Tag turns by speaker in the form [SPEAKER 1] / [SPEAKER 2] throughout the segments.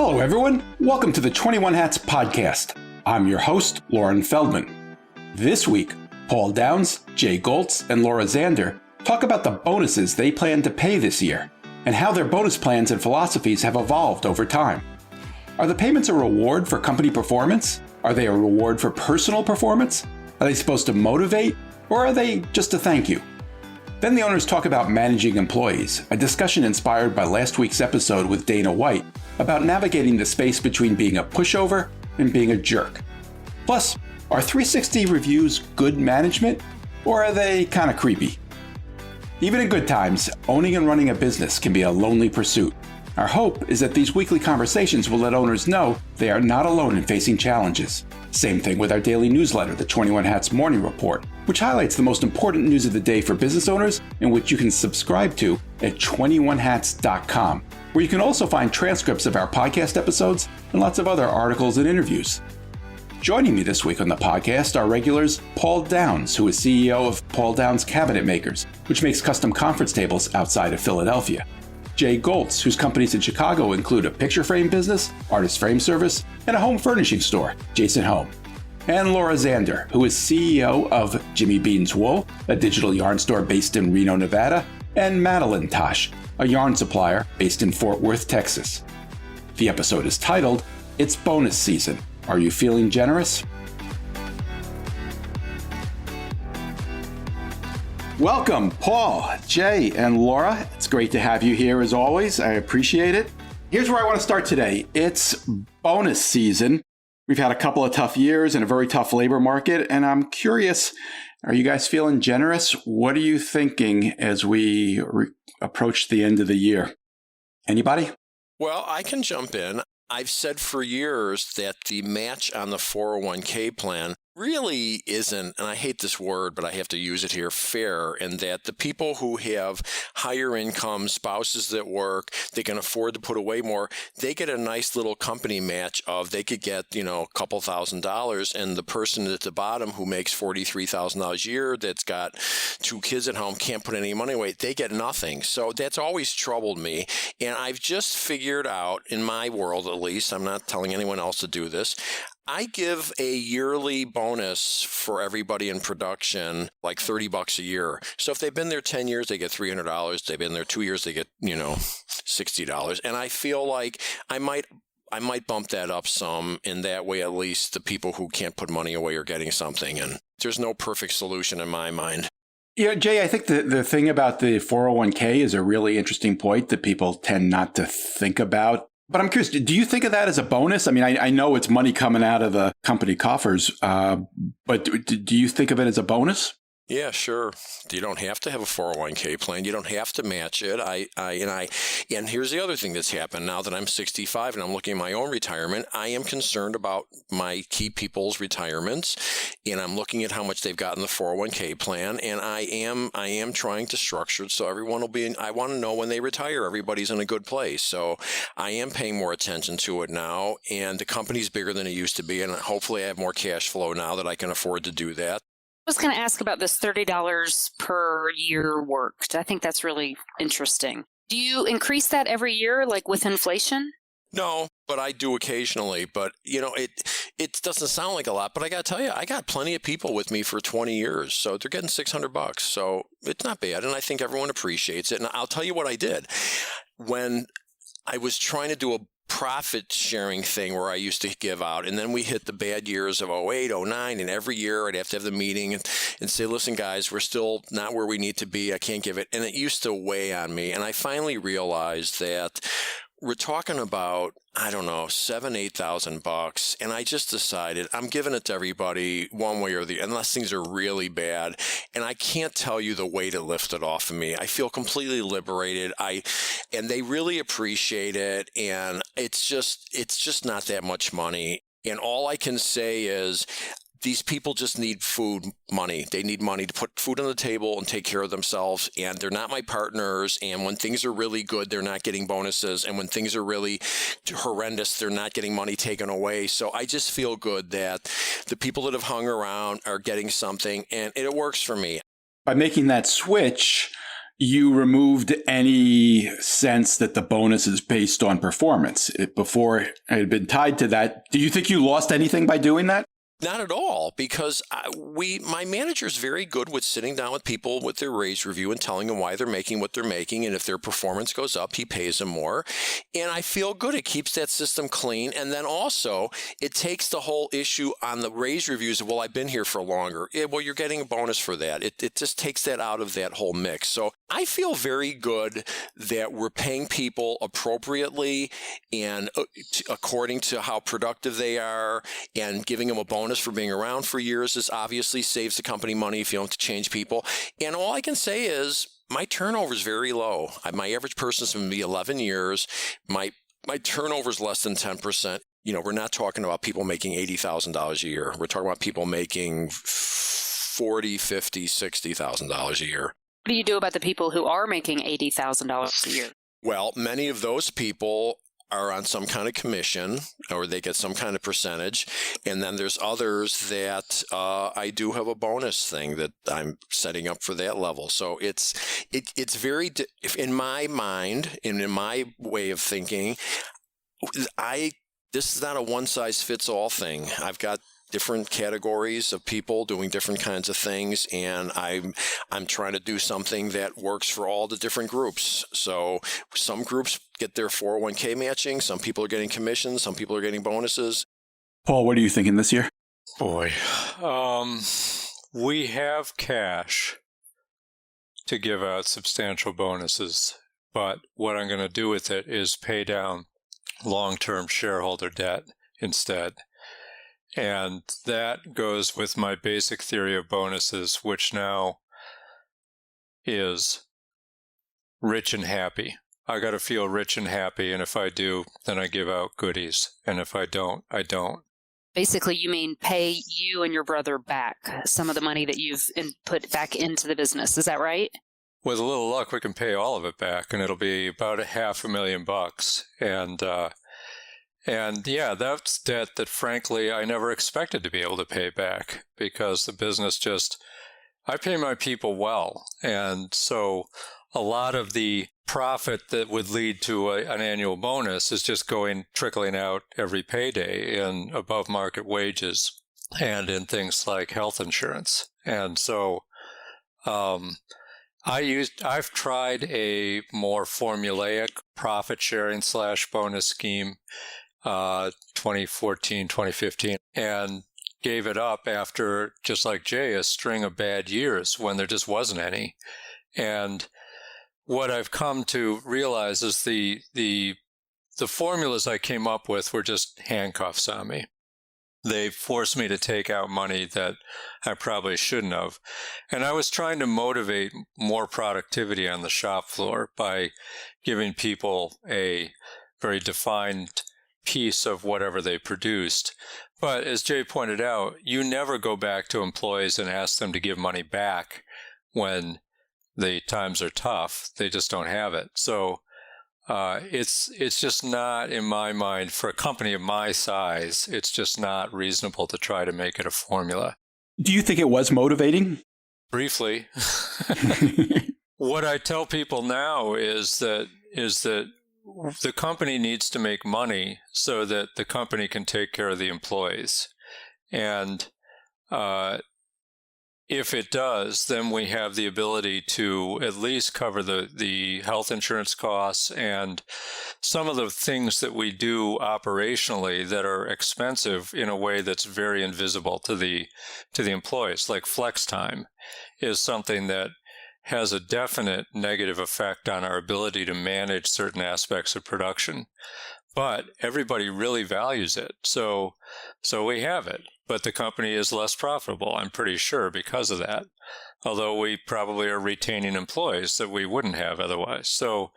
[SPEAKER 1] Hello, everyone. Welcome to the 21 Hats podcast. I'm your host, Lauren Feldman. This week, Paul Downs, Jay Goltz, and Laura Zander talk about the bonuses they plan to pay this year and how their bonus plans and philosophies have evolved over time. Are the payments a reward for company performance? Are they a reward for personal performance? Are they supposed to motivate, or are they just a thank you? Then the owners talk about managing employees, a discussion inspired by last week's episode with Dana White about navigating the space between being a pushover and being a jerk. Plus, are 360 reviews good management, or are they kind of creepy? Even in good times, owning and running a business can be a lonely pursuit. Our hope is that these weekly conversations will let owners know they are not alone in facing challenges. Same thing with our daily newsletter, the 21 Hats Morning Report, which highlights the most important news of the day for business owners and which you can subscribe to at 21hats.com, where you can also find transcripts of our podcast episodes and lots of other articles and interviews. Joining me this week on the podcast are regulars Paul Downs, who is CEO of Paul Downs Cabinet Makers, which makes custom conference tables outside of Philadelphia. Jay Goltz, whose companies in Chicago include a picture frame business, artist frame service, and a home furnishing store, Jason Home. And Laura Zander, who is CEO of Jimmy Bean's Wool, a digital yarn store based in Reno, Nevada, and Madeline Tosh, a yarn supplier based in Fort Worth, Texas. The episode is titled, It's Bonus Season. Are you feeling generous? Welcome, Paul, Jay, and Laura. It's great to have you here as always. I appreciate it. Here's where I want to start today. It's bonus season. We've had a couple of tough years and a very tough labor market, and I'm curious, are you guys feeling generous? What are you thinking as we approach the end of the year? Anybody?
[SPEAKER 2] Well, I can jump in. I've said for years that the match on the 401k plan really isn't, and I hate this word, but I have to use it here, fair, and that the people who have higher income, spouses that work, they can afford to put away more, they get a nice little company match of they could get, a couple $1,000, and the person at the bottom who makes $43,000 a year that's got 2 kids at home can't put any money away, they get nothing. So that's always troubled me, and I've just figured out, in my world at least, I'm not telling anyone else to do this, I give a yearly bonus for everybody in production, like $30 a year. So if they've been there 10 years, they get $300. They've been there 2 years, they get, $60. And I feel like I might bump that up some, and that way at least the people who can't put money away are getting something. And there's no perfect solution in my mind.
[SPEAKER 1] Yeah, Jay, I think the thing about the 401k is a really interesting point that people tend not to think about. But I'm curious, do you think of that as a bonus? I mean, I know it's money coming out of the company coffers, but do you think of it as a bonus?
[SPEAKER 2] Yeah, sure. You don't have to have a 401k plan. You don't have to match it. And here's the other thing that's happened. Now that I'm 65 and I'm looking at my own retirement, I am concerned about my key people's retirements, and I'm looking at how much they've got in the 401k plan, and I am trying to structure it so everyone will be I want to know when they retire, everybody's in a good place. So I am paying more attention to it now, and the company's bigger than it used to be, and hopefully I have more cash flow now that I can afford to do that.
[SPEAKER 3] I was going to ask about this $30 per year worked. I think that's really interesting. Do you increase that every year, like with inflation?
[SPEAKER 2] No, but I do occasionally. But, it doesn't sound like a lot. But I got to tell you, I got plenty of people with me for 20 years. So they're getting $600. So it's not bad. And I think everyone appreciates it. And I'll tell you what I did. When I was trying to do a profit sharing thing where I used to give out, and then we hit the bad years of 08, 09, and every year I'd have to have the meeting and say, listen guys, we're still not where we need to be, I can't give it, and it used to weigh on me. And I finally realized that we're talking about, $7,000-8,000, and I just decided I'm giving it to everybody one way or the other, unless things are really bad. And I can't tell you the weight it lifted off of me. I feel completely liberated. And they really appreciate it, and it's just not that much money. And all I can say is, these people just need food money. They need money to put food on the table and take care of themselves. And they're not my partners. And when things are really good, they're not getting bonuses. And when things are really horrendous, they're not getting money taken away. So I just feel good that the people that have hung around are getting something, and it works for me.
[SPEAKER 1] By making that switch, you removed any sense that the bonus is based on performance. Before it had been tied to that. Do you think you lost anything by doing that?
[SPEAKER 2] Not at all, because my manager is very good with sitting down with people with their raise review and telling them why they're making what they're making. And if their performance goes up, he pays them more. And I feel good. It keeps that system clean. And then also, it takes the whole issue on the raise reviews of, well, I've been here for longer. Well, you're getting a bonus for that. It just takes that out of that whole mix. So I feel very good that we're paying people appropriately and according to how productive they are, and giving them a bonus for being around for years. This obviously saves the company money if you don't have to change people. And all I can say is my turnover is very low. My average person is going to be 11 years. My turnover is less than 10%. We're not talking about people making $80,000 a year. We're talking about people making $40,000, $50,000, $60,000 a year.
[SPEAKER 3] What do you do about the people who are making $80,000 a year?
[SPEAKER 2] Well, many of those people are on some kind of commission, or they get some kind of percentage. And then there's others that I do have a bonus thing that I'm setting up for that level. So it's very, in my mind and in my way of thinking, this is not a one size fits all thing. I've got different categories of people doing different kinds of things, and I'm trying to do something that works for all the different groups. So some groups get their 401k matching, some people are getting commissions, some people are getting bonuses.
[SPEAKER 1] Paul, what are you thinking this year?
[SPEAKER 4] Boy, we have cash to give out substantial bonuses, but what I'm going to do with it is pay down long-term shareholder debt instead. And that goes with my basic theory of bonuses, which now is rich and happy. I got to feel rich and happy, and if I do, then I give out goodies, and if I don't, I don't.
[SPEAKER 3] Basically, you mean pay you and your brother back some of the money that you've put back into the business. Is that right?
[SPEAKER 4] With a little luck, we can pay all of it back, and it'll be about $500,000. And yeah, that's debt that, frankly, I never expected to be able to pay back, because the business I pay my people well. And so a lot of the profit that would lead to an annual bonus is just trickling out every payday in above market wages and in things like health insurance. And so I've tried a more formulaic profit sharing / bonus scheme 2014, 2015, and gave it up after, just like Jay, a string of bad years when there just wasn't any. And what I've come to realize is the formulas I came up with were just handcuffs on me. They forced me to take out money that I probably shouldn't have. And I was trying to motivate more productivity on the shop floor by giving people a very defined piece of whatever they produced. But as Jay pointed out, you never go back to employees and ask them to give money back when the times are tough. They just don't have it. So it's just not, in my mind, for a company of my size, it's just not reasonable to try to make it a formula.
[SPEAKER 1] Do you think it was motivating?
[SPEAKER 4] Briefly. What I tell people now is that the company needs to make money so that the company can take care of the employees. And if it does, then we have the ability to at least cover the health insurance costs and some of the things that we do operationally that are expensive in a way that's very invisible to the employees. Like flex time is something that has a definite negative effect on our ability to manage certain aspects of production. But everybody really values it. So we have it. But the company is less profitable, I'm pretty sure, because of that. Although we probably are retaining employees that we wouldn't have otherwise. So,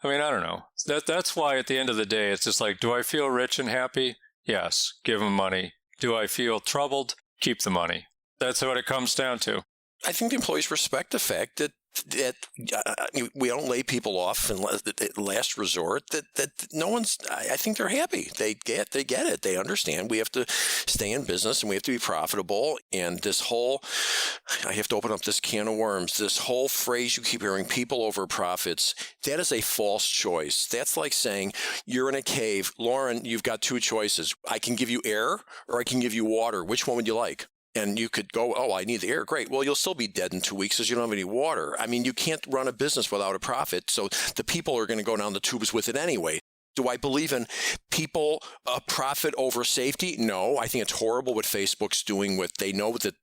[SPEAKER 4] I mean, I don't know. That's why at the end of the day, it's just like, do I feel rich and happy? Yes, give them money. Do I feel troubled? Keep the money. That's what it comes down to.
[SPEAKER 2] I think the employees respect the fact that that we don't lay people off at last resort. That no one's. I think they're happy. They get it. They understand. We have to stay in business and we have to be profitable. And this whole, I have to open up this can of worms. This whole phrase you keep hearing, people over profits. That is a false choice. That's like saying you're in a cave, Lauren. You've got two choices. I can give you air or I can give you water. Which one would you like? And you could go, oh, I need the air. Great. Well, you'll still be dead in 2 weeks because you don't have any water. I mean, you can't run a business without a profit. So the people are going to go down the tubes with it anyway. Do I believe in people profit over safety? No, I think it's horrible what Facebook's doing they know that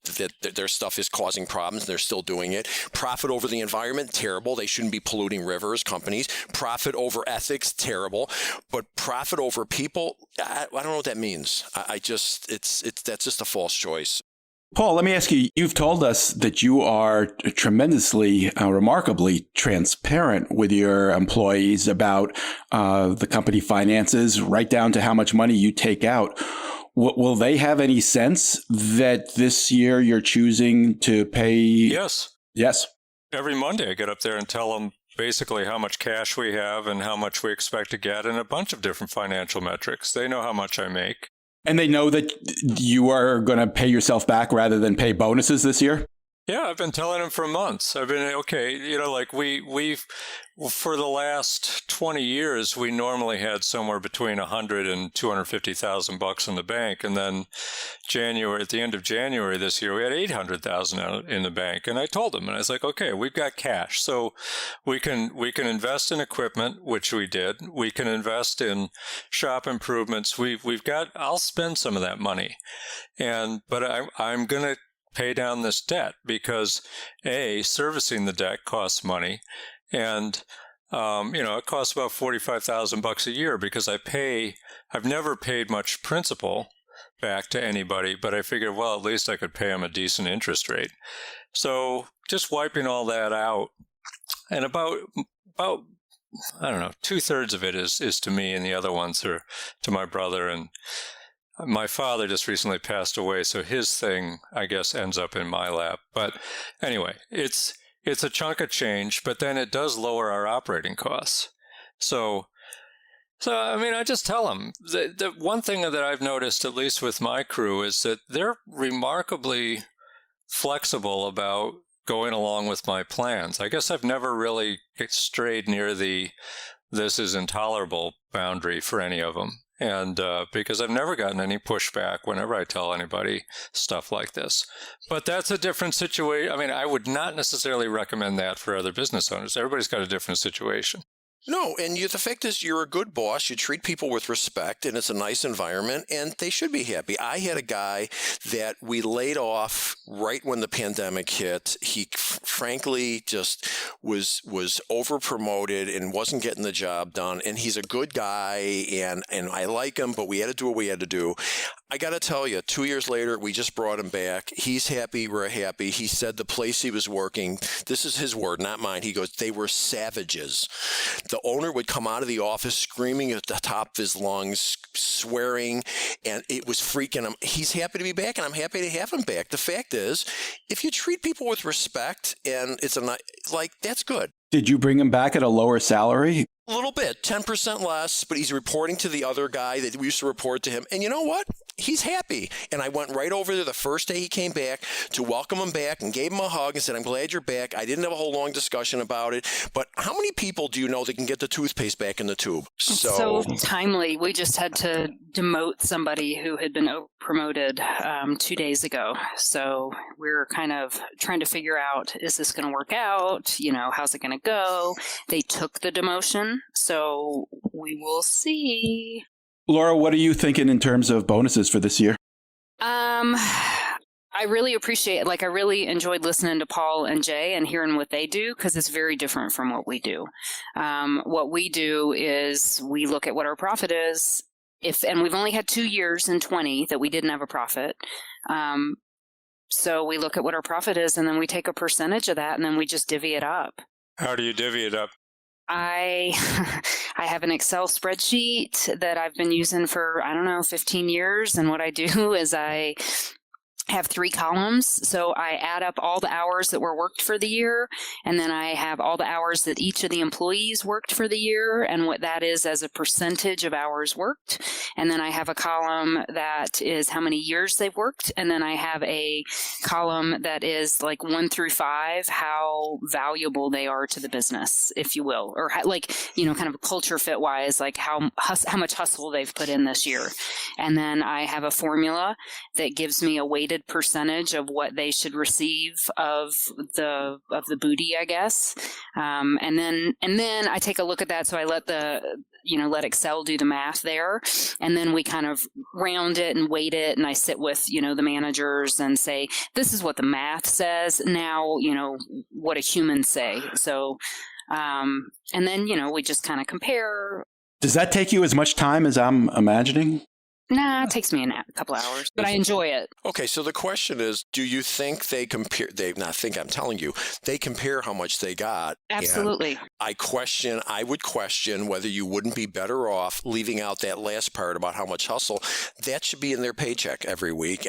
[SPEAKER 2] their stuff is causing problems and they're still doing it. Profit over the environment? Terrible. They shouldn't be polluting rivers, companies. Profit over ethics? Terrible. But profit over people? I don't know what that means. That's just a false choice.
[SPEAKER 1] Paul, let me ask you, you've told us that you are tremendously, remarkably transparent with your employees about the company finances, right down to how much money you take out. Will they have any sense that this year you're choosing to pay?
[SPEAKER 4] Yes.
[SPEAKER 1] Yes.
[SPEAKER 4] Every Monday I get up there and tell them basically how much cash we have and how much we expect to get and a bunch of different financial metrics. They know how much I make.
[SPEAKER 1] And they know that you are going to pay yourself back rather than pay bonuses this year?
[SPEAKER 4] Yeah, I've been telling them for months. I've been, okay, like we've, for the last 20 years, we normally had somewhere between $100,000 and $250,000 in the bank. And then at the end of January this year, we had $800,000 in the bank. And I told them, and I was like, okay, we've got cash. So we can invest in equipment, which we did. We can invest in shop improvements. I'll spend some of that money. But I'm going to pay down this debt because servicing the debt costs money. And, it costs about $45,000 a year because I've never paid much principal back to anybody, but I figured, well, at least I could pay them a decent interest rate. So just wiping all that out, and about I don't know, 2/3 of it is to me, and the other ones are to my brother. And my father just recently passed away, so his thing, I guess, ends up in my lap. But anyway, it's a chunk of change, but then it does lower our operating costs. So I mean, I just tell them the one thing that I've noticed, at least with my crew, is that they're remarkably flexible about going along with my plans. I guess I've never really strayed near the "this is intolerable" boundary for any of them. And because I've never gotten any pushback whenever I tell anybody stuff like this. But that's a different situation. I mean, I would not necessarily recommend that for other business owners. Everybody's got a different situation.
[SPEAKER 2] No, and the fact is you're a good boss. You treat people with respect, and it's a nice environment, and they should be happy. I had a guy that we laid off right when the pandemic hit. He frankly just was over-promoted and wasn't getting the job done, and he's a good guy, and I like him, but we had to do what we had to do. I got to tell you, 2 years later, we just brought him back. He's happy. We're happy. He said the place he was working, this is his word, not mine. He goes, they were savages. The owner would come out of the office screaming at the top of his lungs, swearing, and it was freaking him. He's happy to be back, and I'm happy to have him back. The fact is, if you treat people with respect, and it's that's good.
[SPEAKER 1] Did you bring him back at a lower salary?
[SPEAKER 2] A little bit, 10% less, but he's reporting to the other guy that we used to report to him. And you know what? He's happy. And I went right over there the first day he came back to welcome him back and gave him a hug and said, I'm glad you're back. I didn't have a whole long discussion about it. But how many people do you know that can get the toothpaste back in the tube?
[SPEAKER 3] So timely. We just had to demote somebody who had been promoted 2 days ago. So we're kind of trying to figure out, is this going to work out? How's it going to go? They took the demotion. So we will see.
[SPEAKER 1] Laura, what are you thinking in terms of bonuses for this year?
[SPEAKER 3] I really appreciate it. I really enjoyed listening to Paul and Jay and hearing what they do because it's very different from what we do. What we do is we look at what our profit is. And we've only had 2 years in 20 that we didn't have a profit. So we look at what our profit is and then we take a percentage of that and then we just divvy it up.
[SPEAKER 4] How do you divvy it up?
[SPEAKER 3] I have an Excel spreadsheet that I've been using for, 15 years. And what I do is I have 3 columns. So I add up all the hours that were worked for the year, and then I have all the hours that each of the employees worked for the year and what that is as a percentage of hours worked. And then I have a column that is how many years they've worked. And then I have a column that is like 1 through 5, how valuable they are to the business, if you will, or how, like, kind of culture fit wise, like how much hustle they've put in this year. And then I have a formula that gives me a weighted percentage of what they should receive of the booty, I guess. And then I take a look at that. So I let let Excel do the math there. And then we kind of round it and weight it. And I sit with, the managers and say, this is what the math says. Now, what a human say. So, and then, we just kind of compare.
[SPEAKER 1] Does that take you as much time as I'm imagining?
[SPEAKER 3] Nah, it takes me a couple hours, but I enjoy it.
[SPEAKER 2] Okay, so the question is, do you think they compare, I'm telling you, they compare how much they got?
[SPEAKER 3] Absolutely.
[SPEAKER 2] I would question whether you wouldn't be better off leaving out that last part about how much hustle. That should be in their paycheck every week.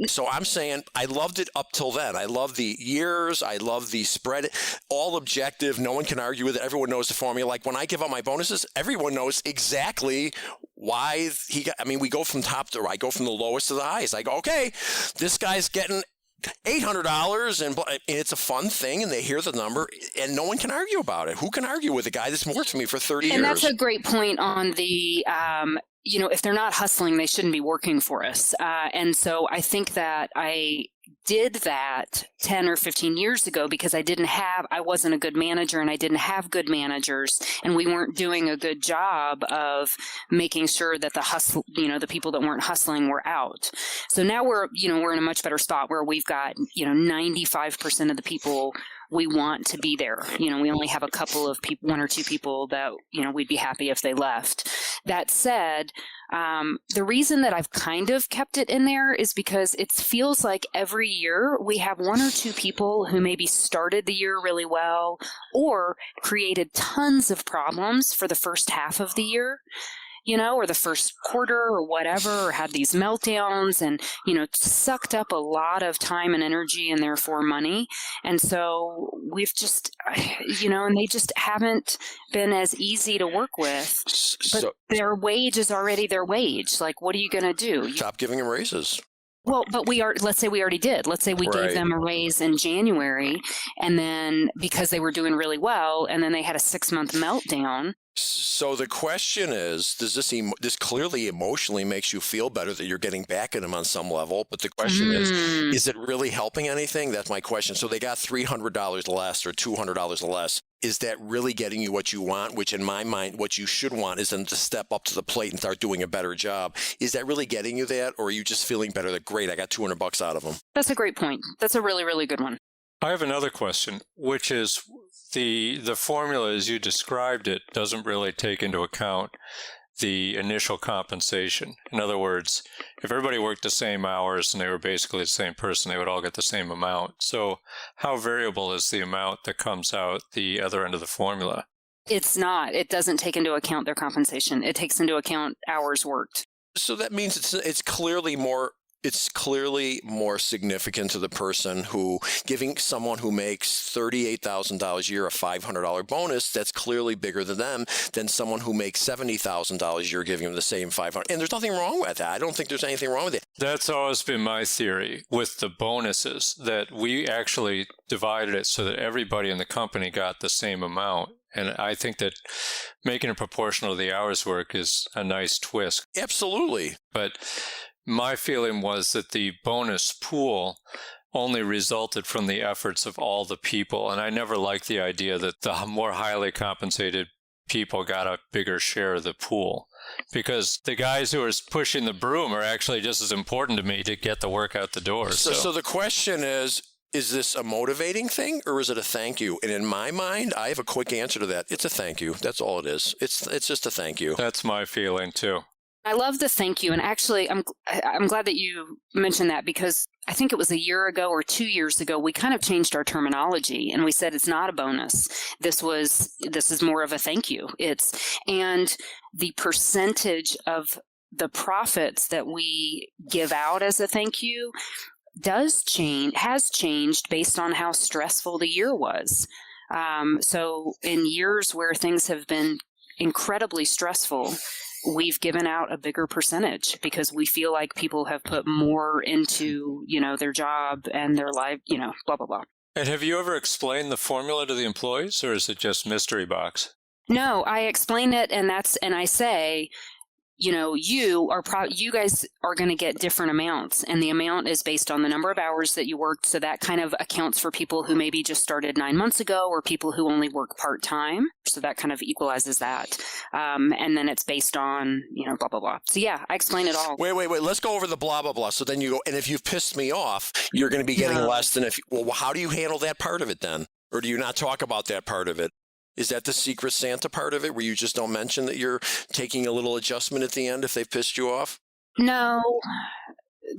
[SPEAKER 2] So I'm saying I loved it up till then. I love the years. I love the spread, all objective. No one can argue with it. Everyone knows the formula. Like when I give out my bonuses, everyone knows exactly why we go from I go from the lowest to the highest. I go, okay, this guy's getting $800 and it's a fun thing, and they hear the number and no one can argue about it. Who can argue with a guy that's worked for me for 30 years?
[SPEAKER 3] And that's a great point on the, if they're not hustling, they shouldn't be working for us. And so I think that I did that 10 or 15 years ago because I wasn't a good manager and I didn't have good managers, and we weren't doing a good job of making sure that the people that weren't hustling were out. So now we're in a much better spot where we've got, 95% of the people we want to be there. We only have a couple of people, 1 or 2 people that, we'd be happy if they left. That said, the reason that I've kind of kept it in there is because it feels like every year we have 1 or 2 people who maybe started the year really well or created tons of problems for the first half of the year, or the first quarter or whatever, or had these meltdowns and, sucked up a lot of time and energy and therefore money. And so we've just, and they just haven't been as easy to work with. But their wage is already their wage. Like, what are you going to do?
[SPEAKER 2] Stop giving them raises.
[SPEAKER 3] Well, but let's say we already did. Let's say we gave them a raise in January, and then because they were doing really well, and then they had a 6-month meltdown.
[SPEAKER 2] So the question is, does this clearly emotionally makes you feel better that you're getting back at them on some level? But the question is it really helping anything? That's my question. So they got $300 less or $200 less. Is that really getting you what you want? Which in my mind, what you should want is them to step up to the plate and start doing a better job. Is that really getting you that? Or are you just feeling better that, great, I got $200 out of them?
[SPEAKER 3] That's a great point. That's a really, really good one.
[SPEAKER 4] I have another question, which is the formula as you described it doesn't really take into account the initial compensation. In other words, if everybody worked the same hours and they were basically the same person, they would all get the same amount. So how variable is the amount that comes out the other end of the formula?
[SPEAKER 3] It's not. It doesn't take into account their compensation. It takes into account hours worked.
[SPEAKER 2] So that means it's clearly more significant to the person who, giving someone who makes $38,000 a year a $500 bonus, that's clearly bigger to them than someone who makes $70,000 a year giving them the same $500. And there's nothing wrong with that. I don't think there's anything wrong with it.
[SPEAKER 4] That's always been my theory with the bonuses, that we actually divided it so that everybody in the company got the same amount. And I think that making it proportional to the hours work is a nice twist.
[SPEAKER 2] Absolutely.
[SPEAKER 4] But my feeling was that the bonus pool only resulted from the efforts of all the people. And I never liked the idea that the more highly compensated people got a bigger share of the pool, because the guys who are pushing the broom are actually just as important to me to get the work out the door.
[SPEAKER 2] So the question is this a motivating thing or is it a thank you? And in my mind, I have a quick answer to that. It's a thank you. That's all it is. It's just a thank you.
[SPEAKER 4] That's my feeling too.
[SPEAKER 3] I love the thank you. And actually, I'm glad that you mentioned that, because I think it was a year ago or 2 years ago, we kind of changed our terminology and we said it's not a bonus. This is more of a thank you. And the percentage of the profits that we give out as a thank you has changed based on how stressful the year was. So in years where things have been incredibly stressful, we've given out a bigger percentage because we feel like people have put more into, their job and their life, blah, blah, blah.
[SPEAKER 4] And have you ever explained the formula to the employees, or is it just mystery box?
[SPEAKER 3] No, I explain it, and I say, you guys are going to get different amounts, and the amount is based on the number of hours that you worked. So that kind of accounts for people who maybe just started 9 months ago, or people who only work part-time. So that kind of equalizes that. And then it's based on, blah, blah, blah. So yeah, I explain it all.
[SPEAKER 2] Wait. Let's go over the blah, blah, blah. So then you go, and if you've pissed me off, you're going to be getting less than well, how do you handle that part of it then? Or do you not talk about that part of it? Is that the Secret Santa part of it, where you just don't mention that you're taking a little adjustment at the end if they've pissed you off?
[SPEAKER 3] No,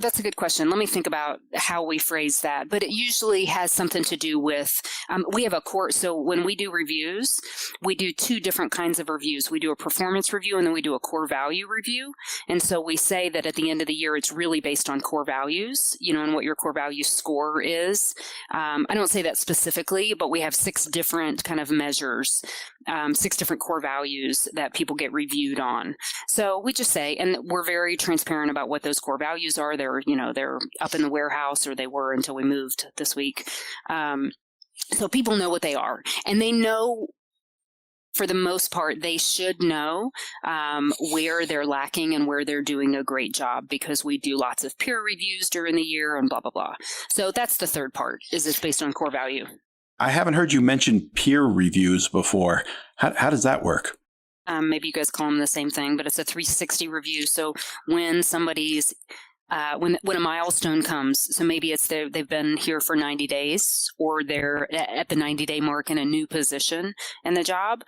[SPEAKER 3] that's a good question. Let me think about how we phrase that. But it usually has something to do with, we have a core. So when we do reviews, we do two different kinds of reviews. We do a performance review, and then we do a core value review. And so we say that at the end of the year, it's really based on core values, and what your core value score is. I don't say that specifically, but we have 6 different kind of measures, 6 different core values that people get reviewed on. So we just say, and we're very transparent about what those core values are. They're up in the warehouse, or they were until we moved this week. So people know what they are, and they know, for the most part, they should know where they're lacking and where they're doing a great job, because we do lots of peer reviews during the year and blah, blah, blah. So that's the third part, is it's based on core value.
[SPEAKER 1] I haven't heard you mention peer reviews before. How does that work?
[SPEAKER 3] Maybe you guys call them the same thing, but it's a 360 review. So when somebody's when a milestone comes, so maybe it's they've been here for 90 days, or they're at the 90-day mark in a new position in the job,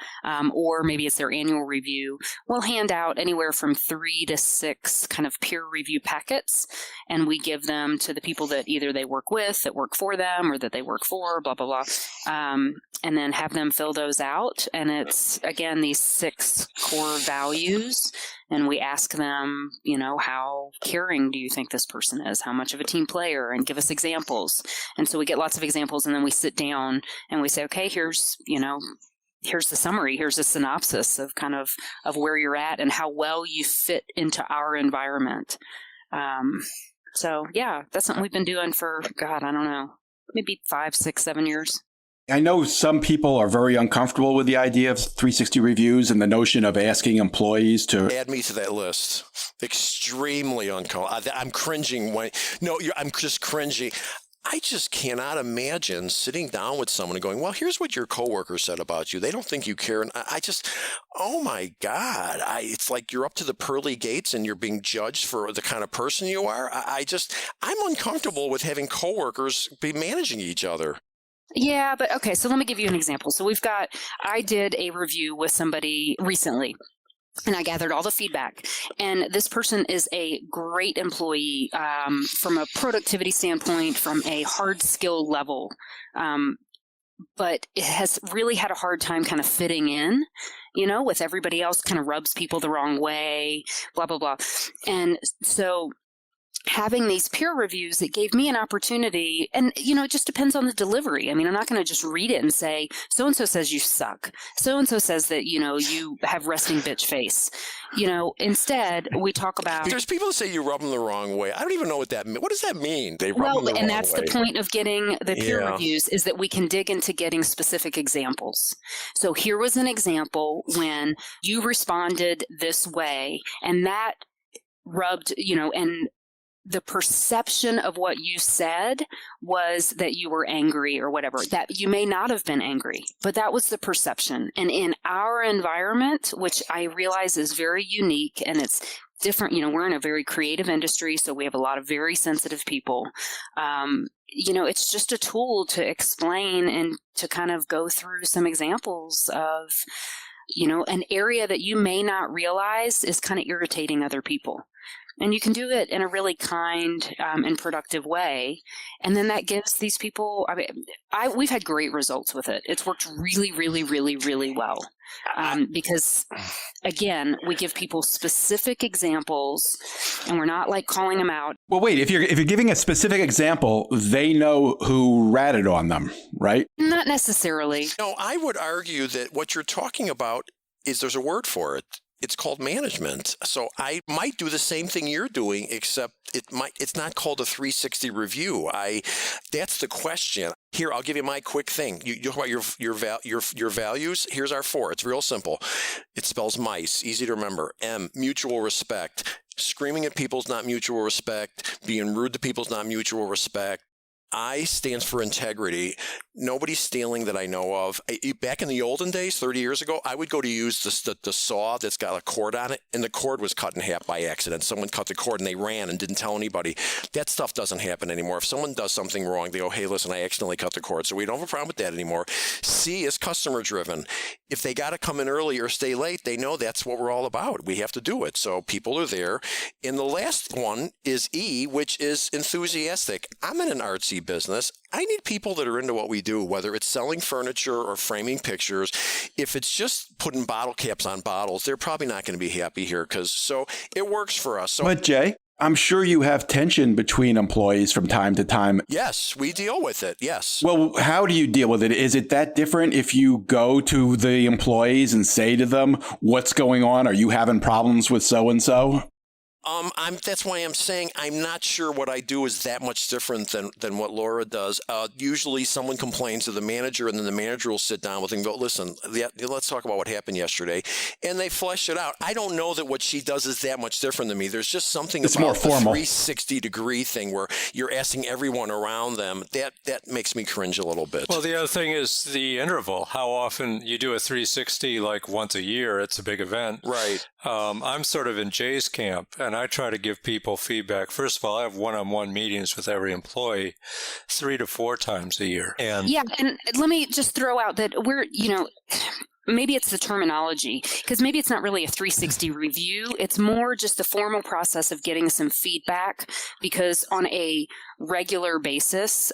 [SPEAKER 3] or maybe it's their annual review, we'll hand out anywhere from 3 to 6 kind of peer review packets, and we give them to the people that either they work with, that work for them, or that they work for, blah, blah, blah, and then have them fill those out. And it's, again, these 6 core values. And we ask them, how caring do you think this person is? How much of a team player? And give us examples. And so we get lots of examples, and then we sit down and we say, okay, here's the summary. Here's a synopsis of kind of where you're at and how well you fit into our environment. So yeah, that's something we've been doing for, I don't know, maybe 5, 6, 7 years.
[SPEAKER 1] I know some people are very uncomfortable with the idea of 360 reviews and the notion of asking employees to
[SPEAKER 2] add me to that list. Extremely uncomfortable. I'm cringing. I'm just cringing. I just cannot imagine sitting down with someone and going, well, here's what your coworker said about you. They don't think you care. And I just, oh my God. It's like you're up to the pearly gates and you're being judged for the kind of person you are. I'm uncomfortable with having coworkers be managing each other.
[SPEAKER 3] Yeah, but okay, so let me give you an example. So I did a review with somebody recently, and I gathered all the feedback. And this person is a great employee from a productivity standpoint, from a hard skill level, but it has really had a hard time kind of fitting in, with everybody else, kind of rubs people the wrong way, blah, blah, blah. And so having these peer reviews, it gave me an opportunity, and, it just depends on the delivery. I mean, I'm not going to just read it and say, so-and-so says you suck. So-and-so says that, you have resting bitch face. Instead, we talk about...
[SPEAKER 2] There's people that say you rub them the wrong way. I don't even know what that means. What does that mean? They rub them the wrong way.
[SPEAKER 3] And that's the point of getting the peer reviews, is that we can dig into getting specific examples. So here was an example when you responded this way, and that rubbed, and the perception of what you said was that you were angry or whatever. That you may not have been angry, but that was the perception. And in our environment, which I realize is very unique and it's different, we're in a very creative industry, so we have a lot of very sensitive people. It's just a tool to explain and to kind of go through some examples of, an area that you may not realize is kind of irritating other people. And you can do it in a really kind and productive way. And then that gives these people, we've had great results with it. It's worked really, really, really, really well. Because, again, we give people specific examples and we're not like calling them out.
[SPEAKER 1] Well, wait, if you're giving a specific example, they know who ratted on them, right?
[SPEAKER 3] Not necessarily.
[SPEAKER 2] No, I would argue that what you're talking about is there's a word for it. It's called management. So I might do the same thing you're doing, except it's not called a 360 review. That's the question. Here, I'll give you my quick thing. You talk about your values. Here's our 4. It's real simple. It spells mice, easy to remember. M, mutual respect. Screaming at people is not mutual respect. Being rude to people is not mutual respect. I stands for integrity. Nobody's stealing that I know of. Back in the olden days, 30 years ago, I would go to use the saw that's got a cord on it, and the cord was cut in half by accident. Someone cut the cord and they ran and didn't tell anybody. That stuff doesn't happen anymore. If someone does something wrong, they go, hey, listen, I accidentally cut the cord. So we don't have a problem with that anymore. C is customer driven. If they got to come in early or stay late, they know that's what we're all about. We have to do it. So people are there. And the last one is E, which is enthusiastic. I'm in an artsy business. I need people that are into what we do, whether it's selling furniture or framing pictures. If it's just putting bottle caps on bottles, they're probably not going to be happy here so it works for us. So,
[SPEAKER 1] but Jay, I'm sure you have tension between employees from time to time.
[SPEAKER 2] Yes, we deal with it. Yes.
[SPEAKER 1] Well, how do you deal with it? Is it that different if you go to the employees and say to them, what's going on? Are you having problems with so-and-so?
[SPEAKER 2] That's why I'm saying I'm not sure what I do is that much different than what Laura does. Usually someone complains to the manager, and then the manager will sit down with them and go, listen, let's talk about what happened yesterday. And they flesh it out. I don't know that what she does is that much different than me. There's just something
[SPEAKER 1] it's
[SPEAKER 2] about
[SPEAKER 1] more formal.
[SPEAKER 2] The 360-degree thing where you're asking everyone around them. That makes me cringe a little bit.
[SPEAKER 4] Well, the other thing is the interval. How often you do a 360, like once a year, it's a big event.
[SPEAKER 2] Right.
[SPEAKER 4] I'm sort of in Jay's camp, and I try to give people feedback. First of all, I have one-on-one meetings with every employee 3 to 4 times a year. And
[SPEAKER 3] let me just throw out that maybe it's the terminology, because maybe it's not really a 360 review. It's more just the formal process of getting some feedback, because on a regular basis,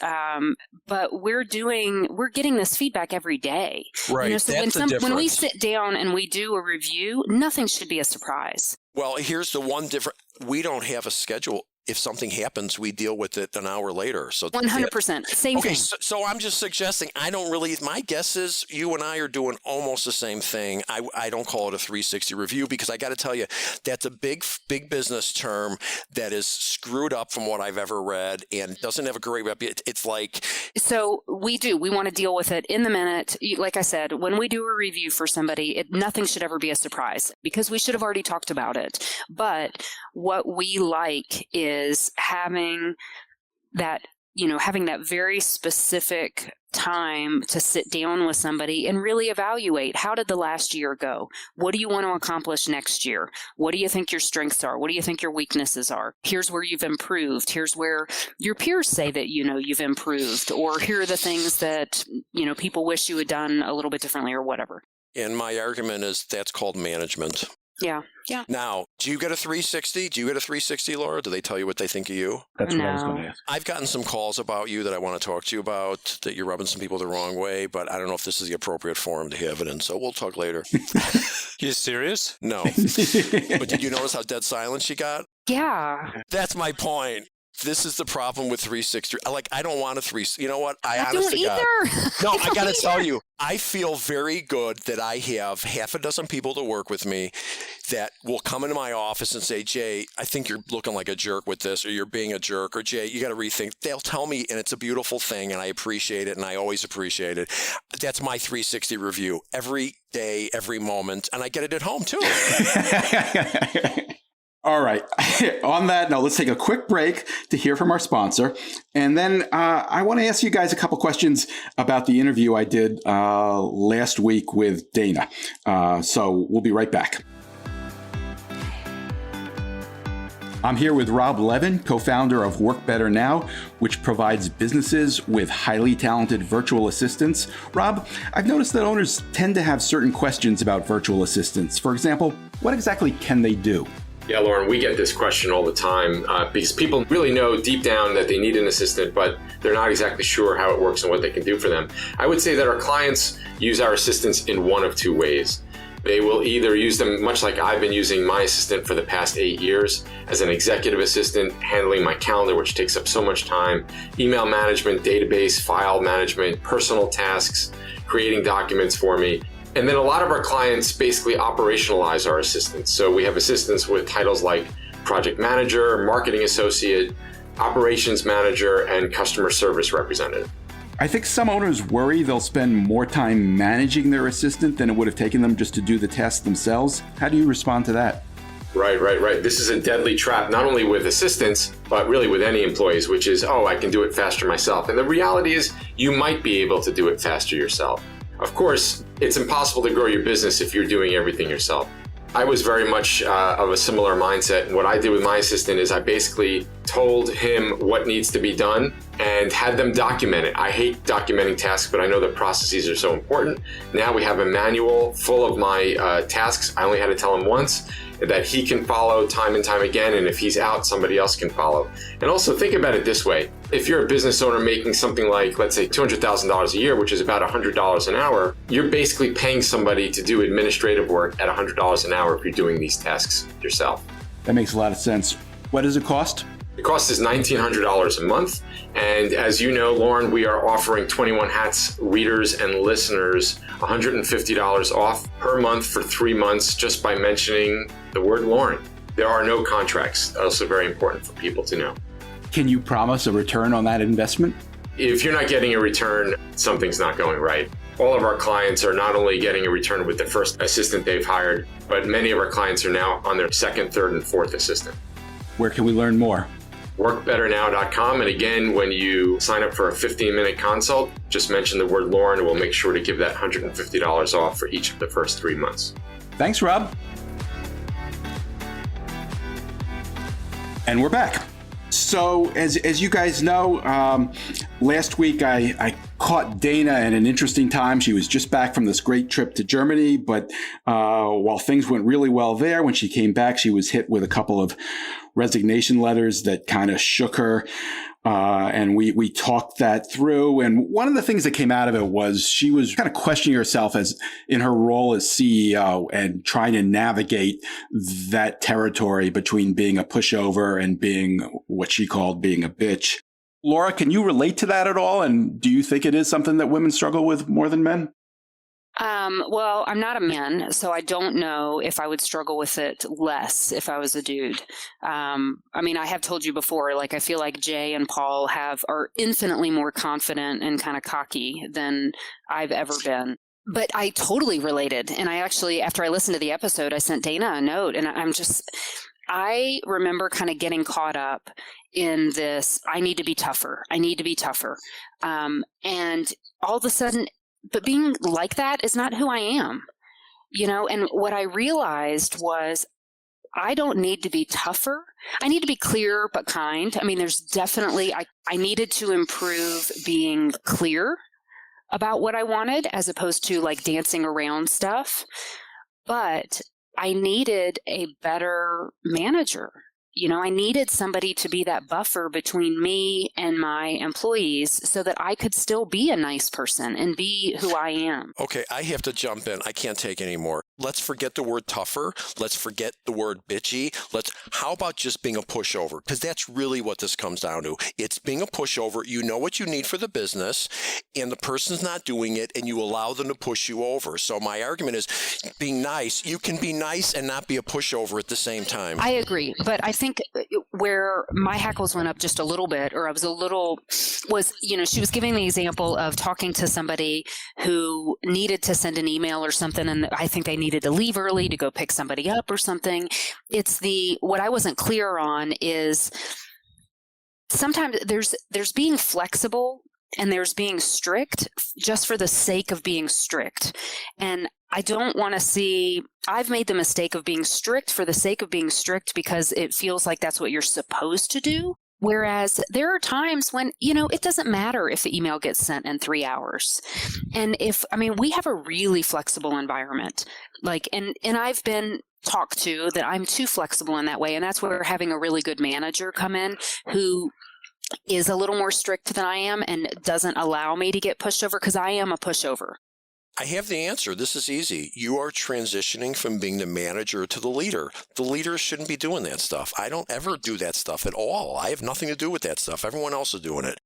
[SPEAKER 3] but we're getting this feedback every day.
[SPEAKER 2] Right.
[SPEAKER 3] So
[SPEAKER 2] That's
[SPEAKER 3] when we sit down and we do a review, nothing should be a surprise.
[SPEAKER 2] Well, here's the one difference. We don't have a schedule. If something happens, we deal with it an hour later. So
[SPEAKER 3] 100%. Same thing.
[SPEAKER 2] So I'm just suggesting, my guess is you and I are doing almost the same thing. I don't call it a 360 review, because I got to tell you, that's a big business term that is screwed up from what I've ever read and doesn't have a great reputation. It's like...
[SPEAKER 3] So we want to deal with it in the minute. Like I said, when we do a review for somebody, nothing should ever be a surprise, because we should have already talked about it. But what we like is having that very specific time to sit down with somebody and really evaluate, how did the last year go? What do you want to accomplish next year? What do you think your strengths are? What do you think your weaknesses are? Here's where you've improved. Here's where your peers say that, you've improved, or here are the things that, people wish you had done a little bit differently or whatever.
[SPEAKER 2] And my argument is that's called management.
[SPEAKER 3] Yeah.
[SPEAKER 2] Now, do you get a 360? Do you get a 360, Laura? Do they tell you what they think of you?
[SPEAKER 1] That's what I was going to ask.
[SPEAKER 2] I've gotten some calls about you that I want to talk to you about, that you're rubbing some people the wrong way, but I don't know if this is the appropriate forum to have it in, so we'll talk later.
[SPEAKER 4] You serious?
[SPEAKER 2] No. But did you notice how dead silent she got?
[SPEAKER 3] Yeah.
[SPEAKER 2] That's my point. This is the problem with 360. I don't want a 360. You know what?
[SPEAKER 3] I don't either.
[SPEAKER 2] No, I got to tell you, I feel very good that I have half a dozen people to work with me that will come into my office and say, Jay, I think you're looking like a jerk with this, or you're being a jerk, or Jay, you got to rethink. They'll tell me, and it's a beautiful thing, and I appreciate it, and I always appreciate it. That's my 360 review. Every day, every moment, and I get it at home too.
[SPEAKER 1] All right. On that note, let's take a quick break to hear from our sponsor. And then I want to ask you guys a couple questions about the interview I did last week with Dana. So we'll be right back. I'm here with Rob Levin, co-founder of Work Better Now, which provides businesses with highly talented virtual assistants. Rob, I've noticed that owners tend to have certain questions about virtual assistants. For example, what exactly can they do?
[SPEAKER 5] Yeah, Lauren, we get this question all the time because people really know deep down that they need an assistant, but they're not exactly sure how it works and what they can do for them. I would say that our clients use our assistants in one of two ways. They will either use them, much like I've been using my assistant for the past 8 years, as an executive assistant, handling my calendar, which takes up so much time, email management, database, file management, personal tasks, creating documents for me. And then a lot of our clients basically operationalize our assistants. So we have assistants with titles like project manager, marketing associate, operations manager, and customer service representative.
[SPEAKER 1] I think some owners worry they'll spend more time managing their assistant than it would have taken them just to do the tasks themselves. How do you respond to that?
[SPEAKER 5] Right. This is a deadly trap, not only with assistants, but really with any employees, which is, I can do it faster myself. And the reality is you might be able to do it faster yourself. Of course, it's impossible to grow your business if you're doing everything yourself. I was very much of a similar mindset. And what I did with my assistant is I basically told him what needs to be done and had them document it. I hate documenting tasks, but I know that processes are so important. Now we have a manual full of my tasks. I only had to tell him once that he can follow time and time again. And if he's out, somebody else can follow. And also think about it this way. If you're a business owner making something like, let's say, $200,000 a year, which is about $100 an hour, you're basically paying somebody to do administrative work at $100 an hour if you're doing these tasks yourself.
[SPEAKER 1] That makes a lot of sense. What does it cost?
[SPEAKER 5] The cost is $1,900 a month. And as you know, Lauren, we are offering 21 Hats readers and listeners $150 off per month for 3 months just by mentioning the word Lauren. There are no contracts. Also very important for people to know.
[SPEAKER 1] Can you promise a return on that investment?
[SPEAKER 5] If you're not getting a return, something's not going right. All of our clients are not only getting a return with the first assistant they've hired, but many of our clients are now on their second, third, and fourth assistant.
[SPEAKER 1] Where can we learn more?
[SPEAKER 5] Workbetternow.com. And again, when you sign up for a 15-minute consult, just mention the word Lauren and we'll make sure to give that $150 off for each of the first 3 months.
[SPEAKER 1] Thanks, Rob. And we're back. So as you guys know, last week I caught Dana at an interesting time. She was just back from this great trip to Germany, but while things went really well there, when she came back, she was hit with a couple of resignation letters that kind of shook her. And we talked that through. And one of the things that came out of it was she was kind of questioning herself as in her role as CEO and trying to navigate that territory between being a pushover and being what she called being a bitch. Laura, can you relate to that at all? And do you think it is something that women struggle with more than men?
[SPEAKER 3] Well, I'm not a man, so I don't know if I would struggle with it less if I was a dude. I have told you before, like I feel like Jay and Paul are infinitely more confident and kind of cocky than I've ever been. But I totally related. And I actually, after I listened to the episode, I sent Dana a note and I remember kind of getting caught up in this, I need to be tougher. And all of a sudden, but being like that is not who I am, and what I realized was I don't need to be tougher. I need to be clear but kind. There's definitely, I needed to improve being clear about what I wanted as opposed to like dancing around stuff. But I needed a better manager. I needed somebody to be that buffer between me and my employees so that I could still be a nice person and be who I am.
[SPEAKER 2] Okay, I have to jump in. I can't take any more. Let's forget the word tougher. Let's forget the word bitchy. How about just being a pushover? Because that's really what this comes down to. It's being a pushover. You know what you need for the business, and the person's not doing it, and you allow them to push you over. So my argument is being nice. You can be nice and not be a pushover at the same time.
[SPEAKER 3] I agree, but I think where my hackles went up just a little bit, or I was she was giving the example of talking to somebody who needed to send an email or something, and I think they needed to leave early to go pick somebody up or something. What I wasn't clear on is sometimes there's being flexible and there's being strict just for the sake of being strict. And I don't want to see, I've made the mistake of being strict for the sake of being strict because it feels like that's what you're supposed to do. Whereas there are times when, it doesn't matter if the email gets sent in 3 hours. And we have a really flexible environment. And I've been talk to that I'm too flexible in that way. And that's where having a really good manager come in who is a little more strict than I am and doesn't allow me to get pushed over, because I am a pushover.
[SPEAKER 2] I have the answer. This is easy. You are transitioning from being the manager to the leader. The leader shouldn't be doing that stuff. I don't ever do that stuff at all. I have nothing to do with that stuff. Everyone else is doing it.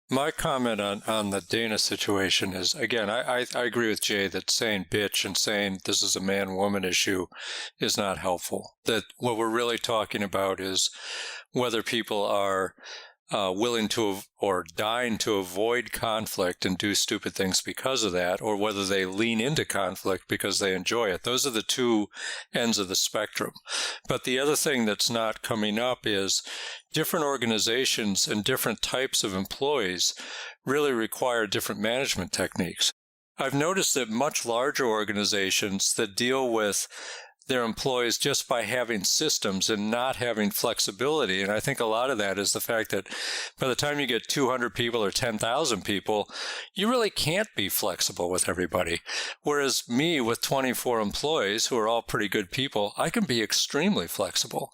[SPEAKER 4] My comment on the Dana situation is, again, I agree with Jay that saying bitch and saying this is a man-woman issue is not helpful. That what we're really talking about is whether people are willing to or dying to avoid conflict and do stupid things because of that, or whether they lean into conflict because they enjoy it. Those are the two ends of the spectrum. But the other thing that's not coming up is different organizations and different types of employees really require different management techniques. I've noticed that much larger organizations that deal with their employees just by having systems and not having flexibility. And I think a lot of that is the fact that by the time you get 200 people or 10,000 people, you really can't be flexible with everybody. Whereas me with 24 employees who are all pretty good people, I can be extremely flexible.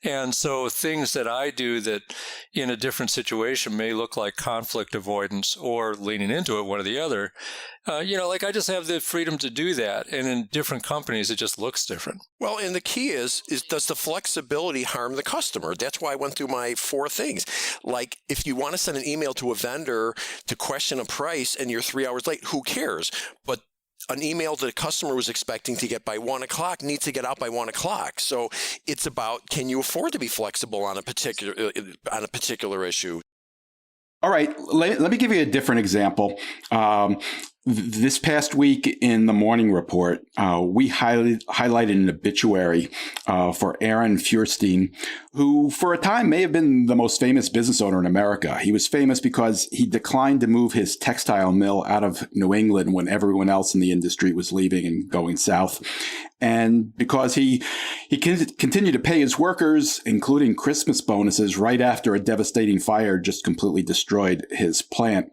[SPEAKER 4] And so things that I do that in a different situation may look like conflict avoidance or leaning into it, one or the other, I just have the freedom to do that. And in different companies, it just looks different.
[SPEAKER 2] Well, and the key is does the flexibility harm the customer? That's why I went through my 4 things. Like, if you want to send an email to a vendor to question a price and you're 3 hours late, who cares? But an email that a customer was expecting to get by 1 o'clock needs to get out by 1 o'clock. So it's about, can you afford to be flexible on a particular issue?
[SPEAKER 1] All right, let me give you a different example. This past week in the Morning Report, we highlighted an obituary for Aaron Feuerstein, who for a time may have been the most famous business owner in America. He was famous because he declined to move his textile mill out of New England when everyone else in the industry was leaving and going south. And because he continued to pay his workers, including Christmas bonuses, right after a devastating fire just completely destroyed his plant.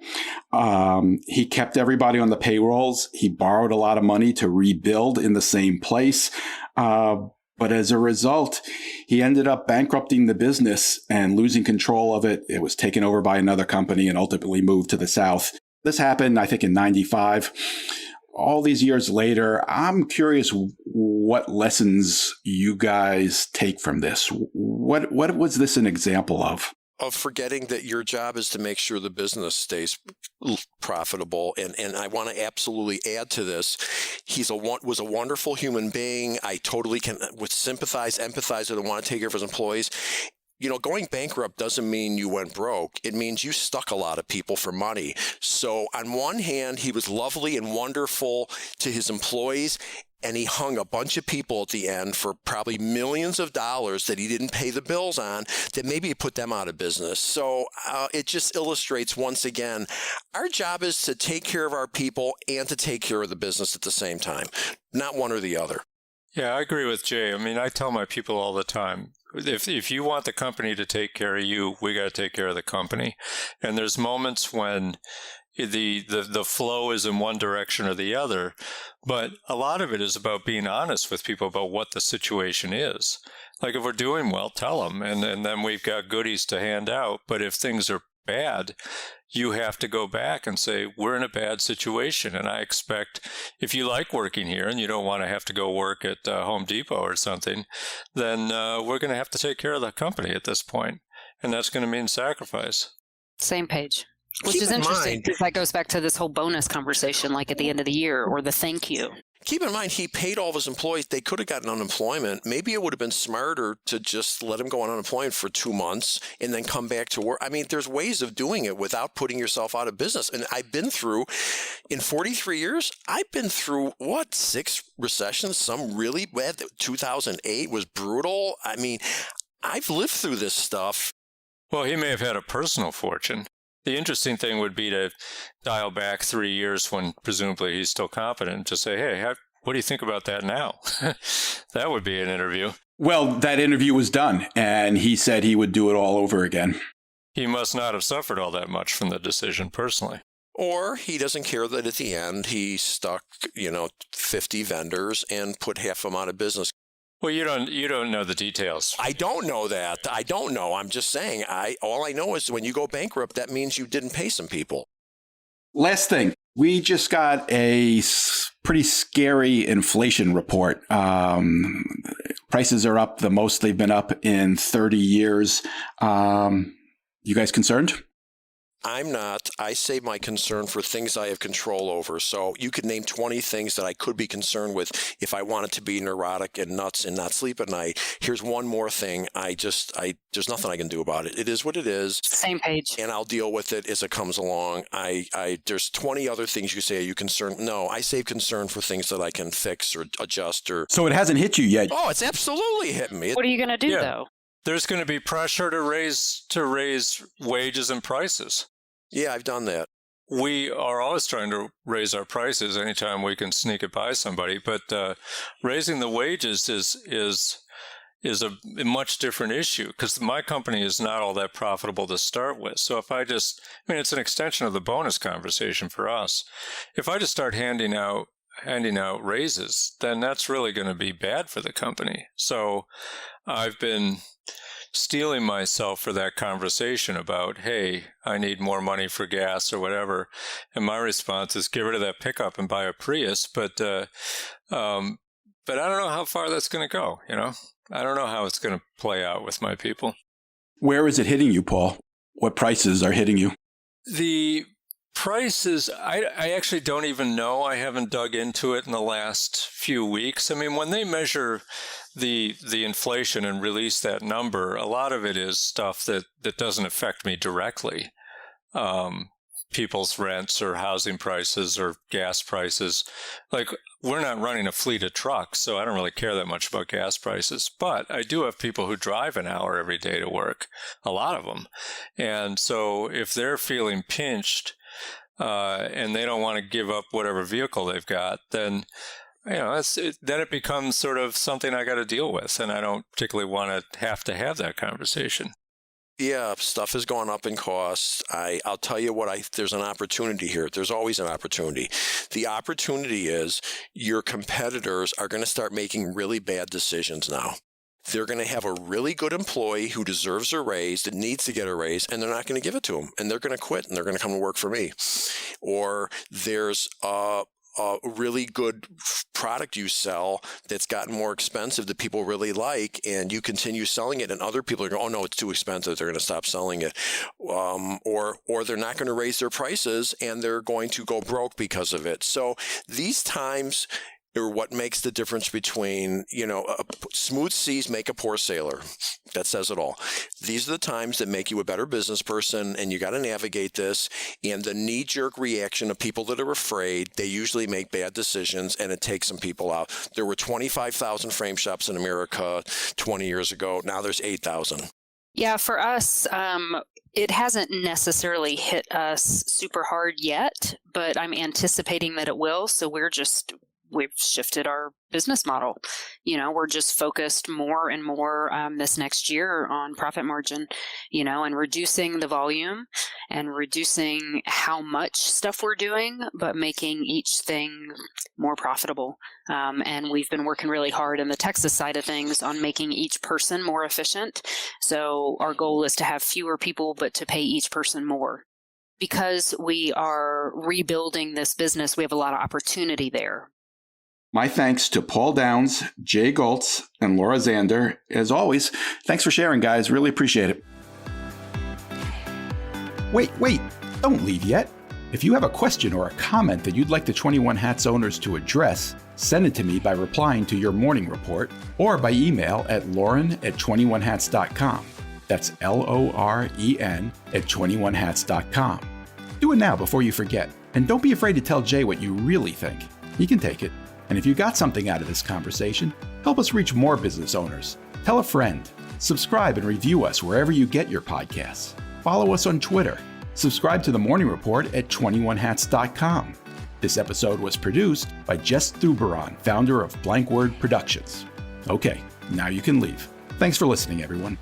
[SPEAKER 1] He kept everybody on the payrolls. He borrowed a lot of money to rebuild in the same place. But as a result, he ended up bankrupting the business and losing control of it. It was taken over by another company and ultimately moved to the South. This happened, I think, in 95. All these years later, I'm curious what lessons you guys take from this. What was this an example of?
[SPEAKER 2] Of forgetting that your job is to make sure the business stays profitable. And I want to absolutely add to this. Was a wonderful human being. I totally would sympathize, empathize with and want to take care of his employees. Going bankrupt doesn't mean you went broke. It means you stuck a lot of people for money. So on one hand, he was lovely and wonderful to his employees, and he hung a bunch of people at the end for probably millions of dollars that he didn't pay the bills on, that maybe he put them out of business. So it just illustrates once again, our job is to take care of our people and to take care of the business at the same time, not one or the other.
[SPEAKER 4] Yeah, I agree with Jay. I mean, I tell my people all the time, if you want the company to take care of you, we got to take care of the company. And there's moments when the flow is in one direction or the other, but a lot of it is about being honest with people about what the situation is. Like, if we're doing well, tell them, and then we've got goodies to hand out. But if things are bad, you have to go back and say, we're in a bad situation. And I expect, if you like working here and you don't want to have to go work at Home Depot or something, then we're going to have to take care of the company at this point. And that's going to mean sacrifice.
[SPEAKER 3] Same page. Which is interesting, because that goes back to this whole bonus conversation, like at the end of the year, or the thank you.
[SPEAKER 2] Keep in mind, he paid all of his employees. They could have gotten unemployment. Maybe it would have been smarter to just let him go on unemployment for 2 months and then come back to work. I mean, there's ways of doing it without putting yourself out of business. And I've been through, in 43 years, I've been through, 6 recessions? Some really bad. 2008 was brutal. I mean, I've lived through this stuff.
[SPEAKER 4] Well, he may have had a personal fortune. The interesting thing would be to dial back 3 years when presumably he's still competent to say, hey, what do you think about that now? That would be an interview.
[SPEAKER 1] Well, that interview was done, and he said he would do it all over again.
[SPEAKER 4] He must not have suffered all that much from the decision personally.
[SPEAKER 2] Or he doesn't care that at the end he stuck, 50 vendors and put half of them out of business.
[SPEAKER 4] Well, you don't know the details.
[SPEAKER 2] I don't know that. I don't know. I'm just saying. All I know is when you go bankrupt, that means you didn't pay some people.
[SPEAKER 1] Last thing, we just got a pretty scary inflation report. Prices are up the most they've been up in 30 years. You guys concerned?
[SPEAKER 2] I'm not. I save my concern for things I have control over. So you could name 20 things that I could be concerned with if I wanted to be neurotic and nuts and not sleep at night. Here's one more thing. There's nothing I can do about it. It is what it is.
[SPEAKER 3] Same page.
[SPEAKER 2] And I'll deal with it as it comes along. There's 20 other things you say. Are you concerned? No, I save concern for things that I can fix or adjust or.
[SPEAKER 1] So it hasn't hit you yet.
[SPEAKER 2] Oh, it's absolutely hitting me.
[SPEAKER 3] What are you going to do though?
[SPEAKER 4] There's going to be pressure to raise wages and prices.
[SPEAKER 2] Yeah, I've done that.
[SPEAKER 4] We are always trying to raise our prices anytime we can sneak it by somebody, but raising the wages is a much different issue because my company is not all that profitable to start with. So if it's an extension of the bonus conversation for us. If I just start handing out raises, then that's really going to be bad for the company. So I've been steeling myself for that conversation about, hey, I need more money for gas or whatever. And my response is get rid of that pickup and buy a Prius. But I don't know how far that's going to go. I don't know how it's going to play out with my people.
[SPEAKER 1] Where is it hitting you, Paul? What prices are hitting you?
[SPEAKER 4] The prices, I actually don't even know. I haven't dug into it in the last few weeks. I mean, when they measure the inflation and release that number, a lot of it is stuff that doesn't affect me directly. People's rents or housing prices or gas prices. Like, we're not running a fleet of trucks, so I don't really care that much about gas prices. But I do have people who drive an hour every day to work, a lot of them. And so if they're feeling pinched and they don't want to give up whatever vehicle they've got, then then it becomes sort of something I got to deal with, and I don't particularly want to have that conversation.
[SPEAKER 2] Yeah, stuff has gone up in costs. I'll tell you what, there's an opportunity here. There's always an opportunity. The opportunity is your competitors are going to start making really bad decisions now. They're going to have a really good employee who deserves a raise, that needs to get a raise, and they're not going to give it to them, and they're going to quit, and they're going to come to work for me. Or there's a really good product you sell that's gotten more expensive that people really like, and you continue selling it, and other people are going, oh no, it's too expensive, they're going to stop selling it. Or they're not going to raise their prices and they're going to go broke because of it. So these times are what makes the difference between, smooth seas make a poor sailor. That says it all. These are the times that make you a better business person, and you got to navigate this. And the knee-jerk reaction of people that are afraid, they usually make bad decisions, and it takes some people out. There were 25,000 frame shops in America 20 years ago. Now there's 8,000.
[SPEAKER 3] Yeah, for us, it hasn't necessarily hit us super hard yet, but I'm anticipating that it will. So we've shifted our business model. We're just focused more and more this next year on profit margin, and reducing the volume and reducing how much stuff we're doing, but making each thing more profitable. And we've been working really hard in the Texas side of things on making each person more efficient. So our goal is to have fewer people, but to pay each person more. Because we are rebuilding this business, we have a lot of opportunity there.
[SPEAKER 1] My thanks to Paul Downs, Jay Goltz, and Laura Zander. As always, thanks for sharing, guys. Really appreciate it. Wait, don't leave yet. If you have a question or a comment that you'd like the 21 Hats owners to address, send it to me by replying to your morning report or by email at lauren@21hats.com. That's LOREN@21hats.com. Do it now before you forget. And don't be afraid to tell Jay what you really think. He can take it. And if you got something out of this conversation, help us reach more business owners. Tell a friend. Subscribe and review us wherever you get your podcasts. Follow us on Twitter. Subscribe to the Morning Report at 21hats.com. This episode was produced by Jess Thuberon, founder of Blank Word Productions. Okay, now you can leave. Thanks for listening, everyone.